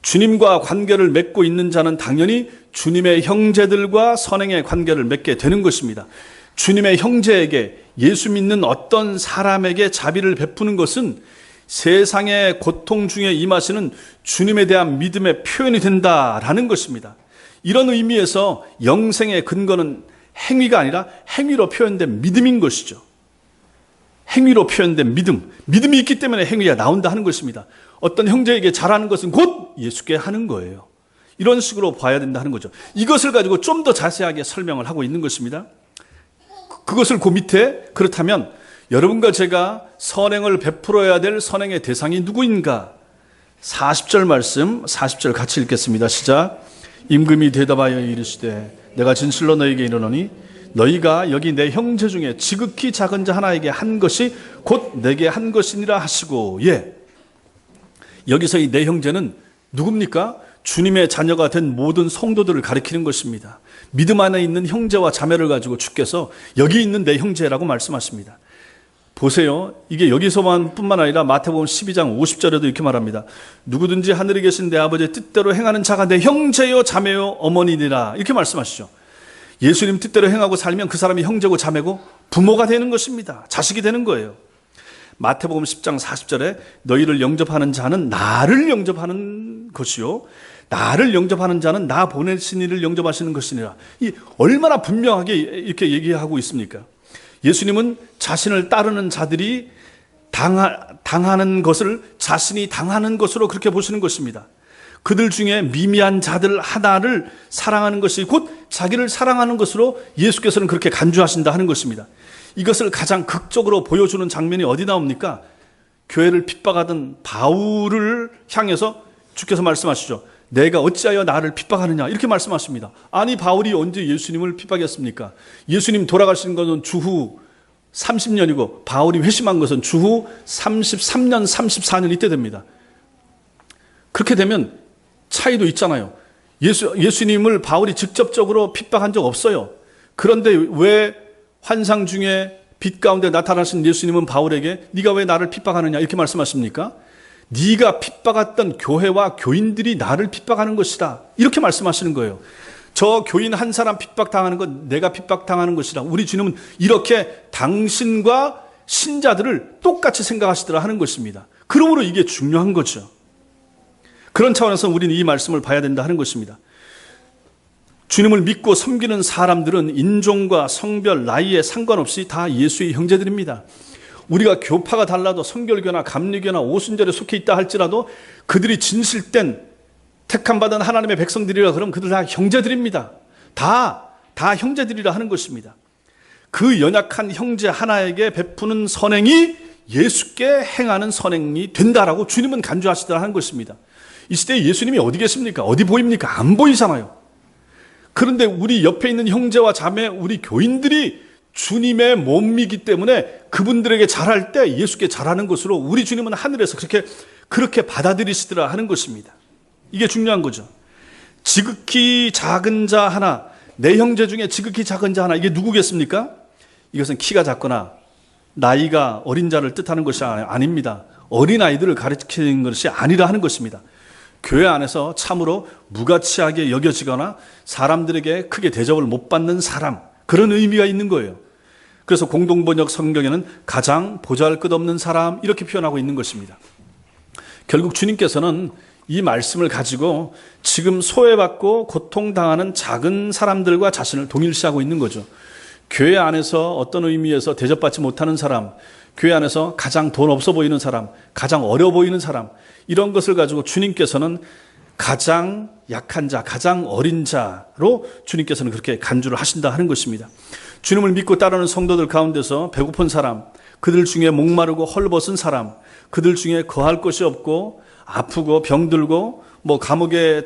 주님과 관계를 맺고 있는 자는 당연히 주님의 형제들과 선행의 관계를 맺게 되는 것입니다. 주님의 형제에게, 예수 믿는 어떤 사람에게 자비를 베푸는 것은 세상의 고통 중에 임하시는 주님에 대한 믿음의 표현이 된다라는 것입니다. 이런 의미에서 영생의 근거는 행위가 아니라 행위로 표현된 믿음인 것이죠. 행위로 표현된 믿음, 믿음이 있기 때문에 행위가 나온다 하는 것입니다. 어떤 형제에게 잘하는 것은 곧 예수께 하는 거예요. 이런 식으로 봐야 된다 하는 거죠. 이것을 가지고 좀 더 자세하게 설명을 하고 있는 것입니다. 그것을 그 밑에, 그렇다면 여러분과 제가 선행을 베풀어야 될 선행의 대상이 누구인가? 40절 말씀, 40절 같이 읽겠습니다. 시작. 임금이 대답하여 이르시되 내가 진실로 너희에게 이르노니 너희가 여기 내 형제 중에 지극히 작은 자 하나에게 한 것이 곧 내게 한 것이니라 하시고, 예, 여기서 이 내 형제는 누굽니까? 주님의 자녀가 된 모든 성도들을 가리키는 것입니다. 믿음 안에 있는 형제와 자매를 가지고 주께서 여기 있는 내 형제라고 말씀하십니다. 보세요. 이게 여기서만 뿐만 아니라 마태복음 12장 50절에도 이렇게 말합니다. 누구든지 하늘에 계신 내 아버지의 뜻대로 행하는 자가 내 형제요 자매요 어머니니라. 이렇게 말씀하시죠. 예수님 뜻대로 행하고 살면 그 사람이 형제고 자매고 부모가 되는 것입니다. 자식이 되는 거예요. 마태복음 10장 40절에 너희를 영접하는 자는 나를 영접하는 것이요 나를 영접하는 자는 나 보내신 이를 영접하시는 것이니라. 이 얼마나 분명하게 이렇게 얘기하고 있습니까? 예수님은 자신을 따르는 자들이 당하는 것을 자신이 당하는 것으로 그렇게 보시는 것입니다. 그들 중에 미미한 자들 하나를 사랑하는 것이 곧 자기를 사랑하는 것으로 예수께서는 그렇게 간주하신다 하는 것입니다. 이것을 가장 극적으로 보여주는 장면이 어디 나옵니까? 교회를 핍박하던 바울을 향해서 주께서 말씀하시죠. 내가 어찌하여 나를 핍박하느냐 이렇게 말씀하십니다. 아니 바울이 언제 예수님을 핍박했습니까? 예수님 돌아가신 것은 주후 30년이고 바울이 회심한 것은 주후 33년 34년 이때 됩니다. 그렇게 되면 차이도 있잖아요. 예수님을 바울이 직접적으로 핍박한 적 없어요. 그런데 왜 환상 중에 빛 가운데 나타나신 예수님은 바울에게 네가 왜 나를 핍박하느냐 이렇게 말씀하십니까? 네가 핍박했던 교회와 교인들이 나를 핍박하는 것이다 이렇게 말씀하시는 거예요. 저 교인 한 사람 핍박당하는 건 내가 핍박당하는 것이다. 우리 주님은 이렇게 당신과 신자들을 똑같이 생각하시더라 하는 것입니다. 그러므로 이게 중요한 거죠. 그런 차원에서 우리는 이 말씀을 봐야 된다 하는 것입니다. 주님을 믿고 섬기는 사람들은 인종과 성별, 나이에 상관없이 다 예수의 형제들입니다. 우리가 교파가 달라도 성결교나 감리교나 오순절에 속해 있다 할지라도 그들이 진실된 택함받은 하나님의 백성들이라 그러면 그들 다 형제들입니다. 다 형제들이라 하는 것입니다. 그 연약한 형제 하나에게 베푸는 선행이 예수께 행하는 선행이 된다라고 주님은 간주하시더라 하는 것입니다. 이 시대에 예수님이 어디 계십니까? 어디 보입니까? 안 보이잖아요. 그런데 우리 옆에 있는 형제와 자매, 우리 교인들이 주님의 몸이기 때문에 그분들에게 잘할 때 예수께 잘하는 것으로 우리 주님은 하늘에서 그렇게 받아들이시더라 하는 것입니다. 이게 중요한 거죠. 지극히 작은 자 하나, 내 형제 중에 지극히 작은 자 하나, 이게 누구겠습니까? 이것은 키가 작거나 나이가 어린 자를 뜻하는 것이 아닙니다. 어린아이들을 가르치는 것이 아니라 하는 것입니다. 교회 안에서 참으로 무가치하게 여겨지거나 사람들에게 크게 대접을 못 받는 사람, 그런 의미가 있는 거예요. 그래서 공동번역 성경에는 가장 보잘것없는 사람 이렇게 표현하고 있는 것입니다. 결국 주님께서는 이 말씀을 가지고 지금 소외받고 고통당하는 작은 사람들과 자신을 동일시하고 있는 거죠. 교회 안에서 어떤 의미에서 대접받지 못하는 사람, 교회 안에서 가장 돈 없어 보이는 사람, 가장 어려 보이는 사람, 이런 것을 가지고 주님께서는 가장 약한 자, 가장 어린 자로 주님께서는 그렇게 간주를 하신다 하는 것입니다. 주님을 믿고 따르는 성도들 가운데서 배고픈 사람, 그들 중에 목마르고 헐벗은 사람, 그들 중에 거할 것이 없고 아프고 병들고 감옥에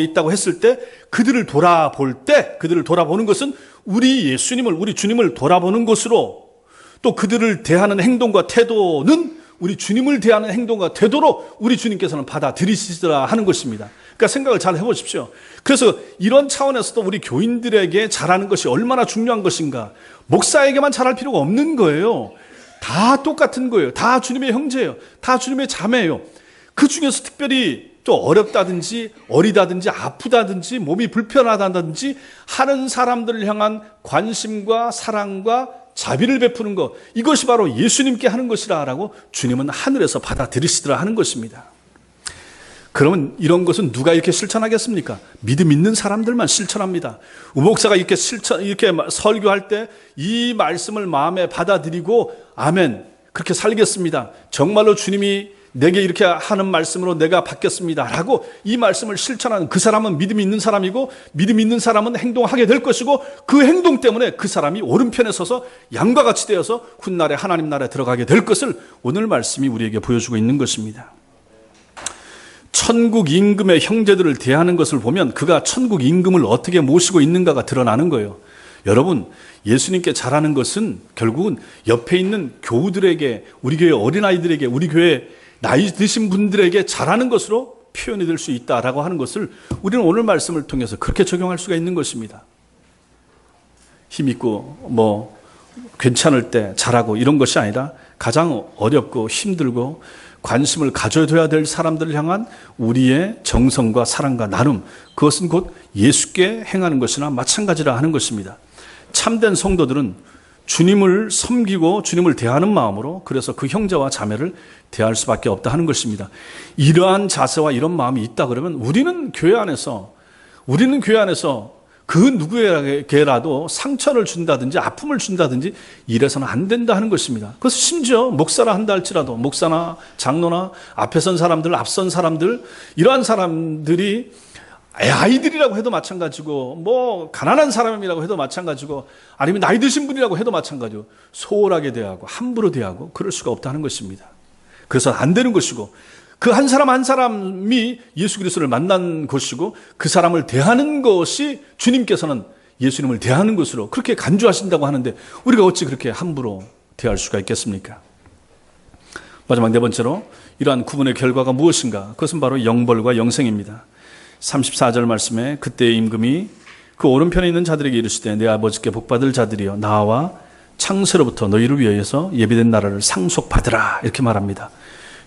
있다고 했을 때 그들을 돌아보는 것은 우리 예수님을, 우리 주님을 돌아보는 것으로, 또 그들을 대하는 행동과 태도는 우리 주님을 대하는 행동과 태도로 우리 주님께서는 받아들이시더라 하는 것입니다. 그러니까 생각을 잘 해보십시오. 그래서 이런 차원에서도 우리 교인들에게 잘하는 것이 얼마나 중요한 것인가. 목사에게만 잘할 필요가 없는 거예요. 다 똑같은 거예요. 다 주님의 형제예요. 다 주님의 자매예요. 그 중에서 특별히 또 어렵다든지 어리다든지 아프다든지 몸이 불편하다든지 하는 사람들을 향한 관심과 사랑과 자비를 베푸는 것, 이것이 바로 예수님께 하는 것이라고 주님은 하늘에서 받아들이시더라 하는 것입니다. 그러면 이런 것은 누가 이렇게 실천하겠습니까? 믿음 있는 사람들만 실천합니다. 우목사가 이렇게 설교할 때 이 말씀을 마음에 받아들이고 아멘, 그렇게 살겠습니다. 정말로 주님이 내게 이렇게 하는 말씀으로 내가 받겠습니다 라고 이 말씀을 실천하는 그 사람은 믿음이 있는 사람이고, 믿음이 있는 사람은 행동하게 될 것이고, 그 행동 때문에 그 사람이 오른편에 서서 양과 같이 되어서 훗날에 하나님 나라에 들어가게 될 것을 오늘 말씀이 우리에게 보여주고 있는 것입니다. 천국 임금의 형제들을 대하는 것을 보면 그가 천국 임금을 어떻게 모시고 있는가가 드러나는 거예요. 여러분, 예수님께 잘하는 것은 결국은 옆에 있는 교우들에게, 우리 교회 어린아이들에게, 우리 교회 나이 드신 분들에게 잘하는 것으로 표현이 될 수 있다라고 하는 것을 우리는 오늘 말씀을 통해서 그렇게 적용할 수가 있는 것입니다. 힘있고 괜찮을 때 잘하고 이런 것이 아니라 가장 어렵고 힘들고 관심을 가져둬야 될 사람들을 향한 우리의 정성과 사랑과 나눔, 그것은 곧 예수께 행하는 것이나 마찬가지라 하는 것입니다. 참된 성도들은 주님을 섬기고 주님을 대하는 마음으로, 그래서 그 형제와 자매를 대할 수밖에 없다 하는 것입니다. 이러한 자세와 이런 마음이 있다 그러면 우리는 교회 안에서 그 누구에게라도 상처를 준다든지 아픔을 준다든지 이래서는 안 된다 하는 것입니다. 그래서 심지어 목사라 한다 할지라도 목사나 장로나 앞에 선 사람들, 앞선 사람들, 이러한 사람들이 아이들이라고 해도 마찬가지고, 뭐 가난한 사람이라고 해도 마찬가지고, 아니면 나이 드신 분이라고 해도 마찬가지고 소홀하게 대하고 함부로 대하고 그럴 수가 없다는 것입니다. 그래서 안 되는 것이고, 그 한 사람 한 사람이 예수 그리스도를 만난 것이고, 그 사람을 대하는 것이 주님께서는 예수님을 대하는 것으로 그렇게 간주하신다고 하는데, 우리가 어찌 그렇게 함부로 대할 수가 있겠습니까? 마지막 네 번째로, 이러한 구분의 결과가 무엇인가? 그것은 바로 영벌과 영생입니다. 34절 말씀에 그때의 임금이 그 오른편에 있는 자들에게 이르시되, 내 아버지께 복받을 자들이여 나와 창세로부터 너희를 위하여서 예비된 나라를 상속받으라, 이렇게 말합니다.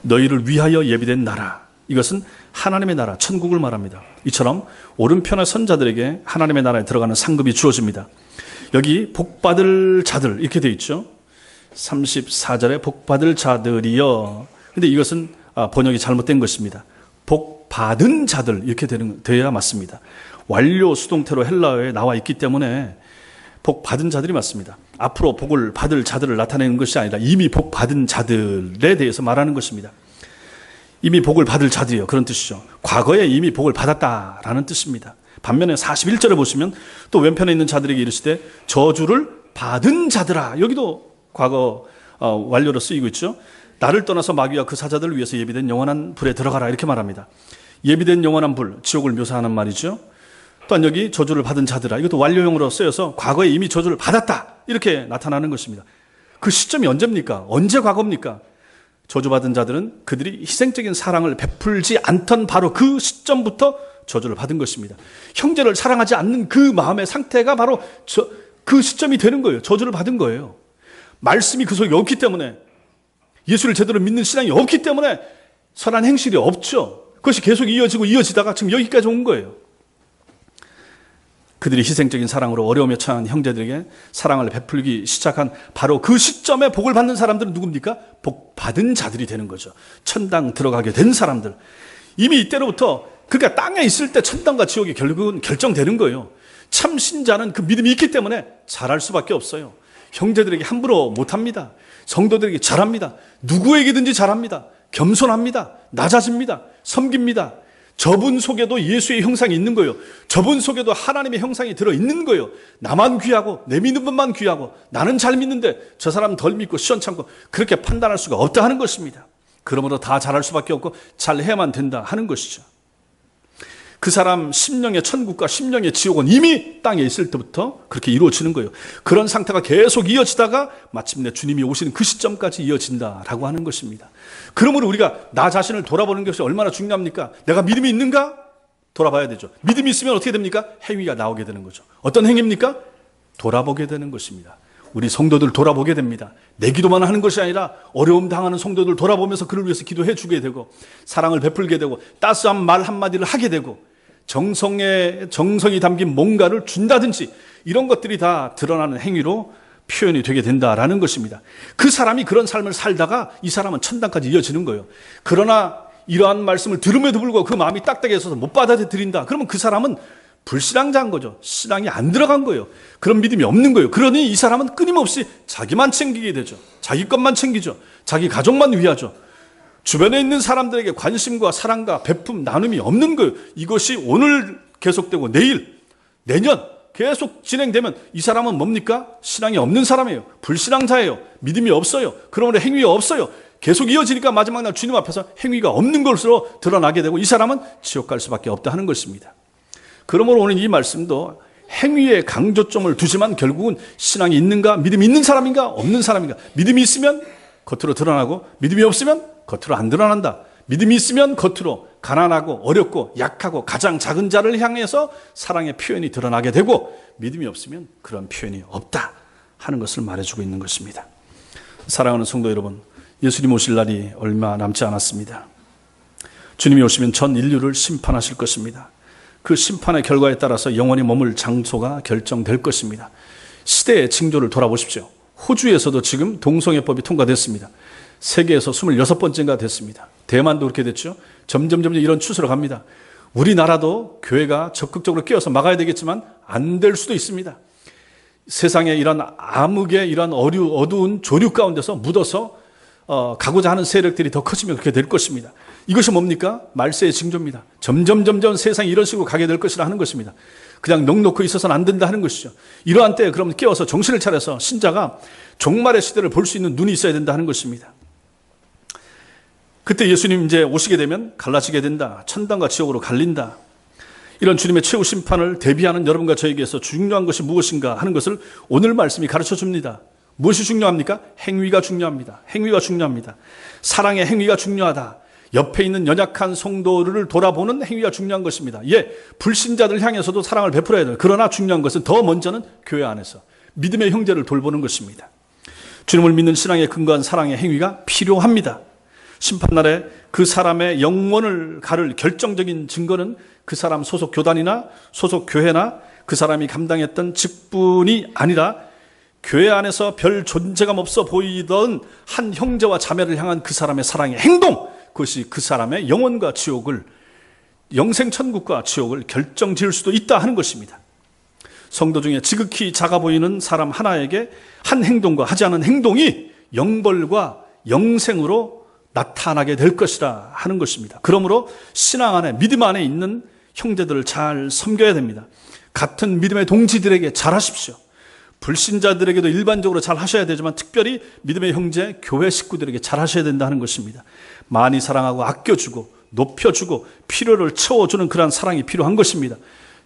너희를 위하여 예비된 나라, 이것은 하나님의 나라, 천국을 말합니다. 이처럼 오른편의 선자들에게 하나님의 나라에 들어가는 상급이 주어집니다. 여기 복받을 자들 이렇게 되어 있죠. 34절에 복받을 자들이여, 근데 이것은 번역이 잘못된 것입니다. 복받은 자들 이렇게 되어야 맞습니다. 완료 수동태로 헬라어에 나와 있기 때문에 복받은 자들이 맞습니다. 앞으로 복을 받을 자들을 나타내는 것이 아니라 이미 복받은 자들에 대해서 말하는 것입니다. 이미 복을 받을 자들이요, 그런 뜻이죠. 과거에 이미 복을 받았다라는 뜻입니다. 반면에 41절에 보시면 또 왼편에 있는 자들에게 이르시되 저주를 받은 자들아, 여기도 과거 완료로 쓰이고 있죠. 나를 떠나서 마귀와 그 사자들을 위해서 예비된 영원한 불에 들어가라, 이렇게 말합니다. 예비된 영원한 불, 지옥을 묘사하는 말이죠. 또한 여기 저주를 받은 자들아, 이것도 완료형으로 쓰여서 과거에 이미 저주를 받았다, 이렇게 나타나는 것입니다. 그 시점이 언제입니까? 언제 과거입니까? 저주받은 자들은 그들이 희생적인 사랑을 베풀지 않던 바로 그 시점부터 저주를 받은 것입니다. 형제를 사랑하지 않는 그 마음의 상태가 바로 그 시점이 되는 거예요. 저주를 받은 거예요. 말씀이 그 속에 없기 때문에, 예수를 제대로 믿는 신앙이 없기 때문에 선한 행실이 없죠. 그것이 계속 이어지다가 지금 여기까지 온 거예요. 그들이 희생적인 사랑으로 어려움에 처한 형제들에게 사랑을 베풀기 시작한 바로 그 시점에 복을 받는 사람들은 누굽니까? 복 받은 자들이 되는 거죠. 천당 들어가게 된 사람들. 이미 이때로부터, 그러니까 땅에 있을 때 천당과 지옥이 결국은 결정되는 거예요. 참 신자는 그 믿음이 있기 때문에 잘할 수밖에 없어요. 형제들에게 함부로 못합니다. 성도들에게 잘합니다. 누구에게든지 잘합니다. 겸손합니다. 낮아집니다. 섬깁니다. 저분 속에도 예수의 형상이 있는 거예요. 저분 속에도 하나님의 형상이 들어있는 거예요. 나만 귀하고 내 믿는 분만 귀하고 나는 잘 믿는데 저 사람은 덜 믿고 시원찮고, 그렇게 판단할 수가 없다 하는 것입니다. 그러므로 다 잘할 수밖에 없고 잘해야만 된다 하는 것이죠. 그 사람 심령의 천국과 심령의 지옥은 이미 땅에 있을 때부터 그렇게 이루어지는 거예요. 그런 상태가 계속 이어지다가 마침내 주님이 오시는 그 시점까지 이어진다라고 하는 것입니다. 그러므로 우리가 나 자신을 돌아보는 것이 얼마나 중요합니까? 내가 믿음이 있는가? 돌아봐야 되죠. 믿음이 있으면 어떻게 됩니까? 행위가 나오게 되는 거죠. 어떤 행위입니까? 돌아보게 되는 것입니다. 우리 성도들 돌아보게 됩니다. 내 기도만 하는 것이 아니라 어려움 당하는 성도들 돌아보면서 그를 위해서 기도해 주게 되고, 사랑을 베풀게 되고, 따스한 말 한마디를 하게 되고, 정성이 담긴 뭔가를 준다든지, 이런 것들이 다 드러나는 행위로 표현이 되게 된다라는 것입니다. 그 사람이 그런 삶을 살다가 이 사람은 천당까지 이어지는 거예요. 그러나 이러한 말씀을 들음에도 불구하고 그 마음이 딱딱해 있어서 못 받아들인다. 그러면 그 사람은 불신앙자인 거죠. 신앙이 안 들어간 거예요. 그런 믿음이 없는 거예요. 그러니 이 사람은 끊임없이 자기만 챙기게 되죠. 자기 것만 챙기죠. 자기 가족만 위하죠. 주변에 있는 사람들에게 관심과 사랑과 베품, 나눔이 없는 거예요. 이것이 오늘 계속되고 내일, 내년 계속 진행되면 이 사람은 뭡니까? 신앙이 없는 사람이에요. 불신앙자예요. 믿음이 없어요. 그러므로 행위가 없어요. 계속 이어지니까 마지막 날 주님 앞에서 행위가 없는 것으로 드러나게 되고, 이 사람은 지옥 갈 수밖에 없다 하는 것입니다. 그러므로 오늘 이 말씀도 행위에 강조점을 두지만 결국은 신앙이 있는가, 믿음이 있는 사람인가, 없는 사람인가. 믿음이 있으면 겉으로 드러나고, 믿음이 없으면 겉으로 안 드러난다. 믿음이 있으면 겉으로 가난하고 어렵고 약하고 가장 작은 자를 향해서 사랑의 표현이 드러나게 되고, 믿음이 없으면 그런 표현이 없다 하는 것을 말해주고 있는 것입니다. 사랑하는 성도 여러분, 예수님 오실 날이 얼마 남지 않았습니다. 주님이 오시면 전 인류를 심판하실 것입니다. 그 심판의 결과에 따라서 영원히 머물 장소가 결정될 것입니다. 시대의 징조를 돌아보십시오. 호주에서도 지금 동성애법이 통과됐습니다. 세계에서 26번째인가 됐습니다. 대만도 그렇게 됐죠. 점점 이런 추세로 갑니다. 우리나라도 교회가 적극적으로 끼어서 막아야 되겠지만 안 될 수도 있습니다. 세상에 이런 암흑의 이런 어두운 조류 가운데서 묻어서 가고자 하는 세력들이 더 커지면 그렇게 될 것입니다. 이것이 뭡니까? 말세의 징조입니다. 점점 세상이 이런 식으로 가게 될 것이라 하는 것입니다. 그냥 넋놓고 있어서는 안 된다 하는 것이죠. 이러한 때에 그럼 깨어서 정신을 차려서 신자가 종말의 시대를 볼 수 있는 눈이 있어야 된다 하는 것입니다. 그때 예수님 이제 오시게 되면 갈라지게 된다. 천당과 지옥으로 갈린다. 이런 주님의 최후 심판을 대비하는 여러분과 저에게서 중요한 것이 무엇인가 하는 것을 오늘 말씀이 가르쳐 줍니다. 무엇이 중요합니까? 행위가 중요합니다. 행위가 중요합니다. 사랑의 행위가 중요하다. 옆에 있는 연약한 성도를 돌아보는 행위가 중요한 것입니다. 불신자들 향해서도 사랑을 베풀어야 돼요. 그러나 중요한 것은 더 먼저는 교회 안에서 믿음의 형제를 돌보는 것입니다. 주님을 믿는 신앙에 근거한 사랑의 행위가 필요합니다. 심판날에 그 사람의 영원을 가를 결정적인 증거는 그 사람 소속 교단이나 소속 교회나 그 사람이 감당했던 직분이 아니라 교회 안에서 별 존재감 없어 보이던 한 형제와 자매를 향한 그 사람의 사랑의 행동, 그것이 그 사람의 영혼과 지옥을, 영생천국과 지옥을 결정지을 수도 있다 하는 것입니다. 성도 중에 지극히 작아 보이는 사람 하나에게 한 행동과 하지 않은 행동이 영벌과 영생으로 나타나게 될 것이라 하는 것입니다. 그러므로 신앙 안에, 믿음 안에 있는 형제들을 잘 섬겨야 됩니다. 같은 믿음의 동지들에게 잘하십시오. 불신자들에게도 일반적으로 잘 하셔야 되지만 특별히 믿음의 형제, 교회 식구들에게 잘 하셔야 된다는 것입니다. 많이 사랑하고 아껴주고 높여주고 필요를 채워주는 그러한 사랑이 필요한 것입니다.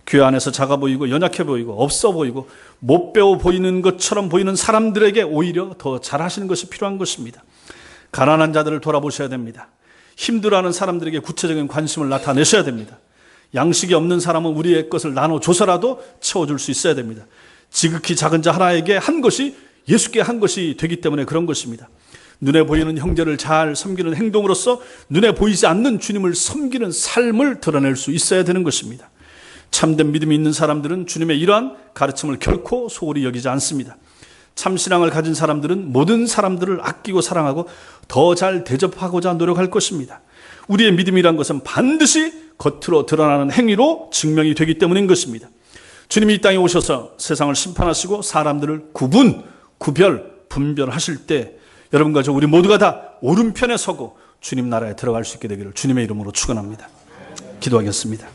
교회 안에서 작아 보이고 연약해 보이고 없어 보이고 못 배워 보이는 것처럼 보이는 사람들에게 오히려 더 잘하시는 것이 필요한 것입니다. 가난한 자들을 돌아보셔야 됩니다. 힘들어하는 사람들에게 구체적인 관심을 나타내셔야 됩니다. 양식이 없는 사람은 우리의 것을 나눠줘서라도 채워줄 수 있어야 됩니다. 지극히 작은 자 하나에게 한 것이 예수께 한 것이 되기 때문에 그런 것입니다. 눈에 보이는 형제를 잘 섬기는 행동으로서 눈에 보이지 않는 주님을 섬기는 삶을 드러낼 수 있어야 되는 것입니다. 참된 믿음이 있는 사람들은 주님의 이러한 가르침을 결코 소홀히 여기지 않습니다. 참신앙을 가진 사람들은 모든 사람들을 아끼고 사랑하고 더 잘 대접하고자 노력할 것입니다. 우리의 믿음이란 것은 반드시 겉으로 드러나는 행위로 증명이 되기 때문인 것입니다. 주님이 이 땅에 오셔서 세상을 심판하시고 사람들을 분별하실 때 여러분과 저 우리 모두가 다 오른편에 서고 주님 나라에 들어갈 수 있게 되기를 주님의 이름으로 축원합니다. 기도하겠습니다.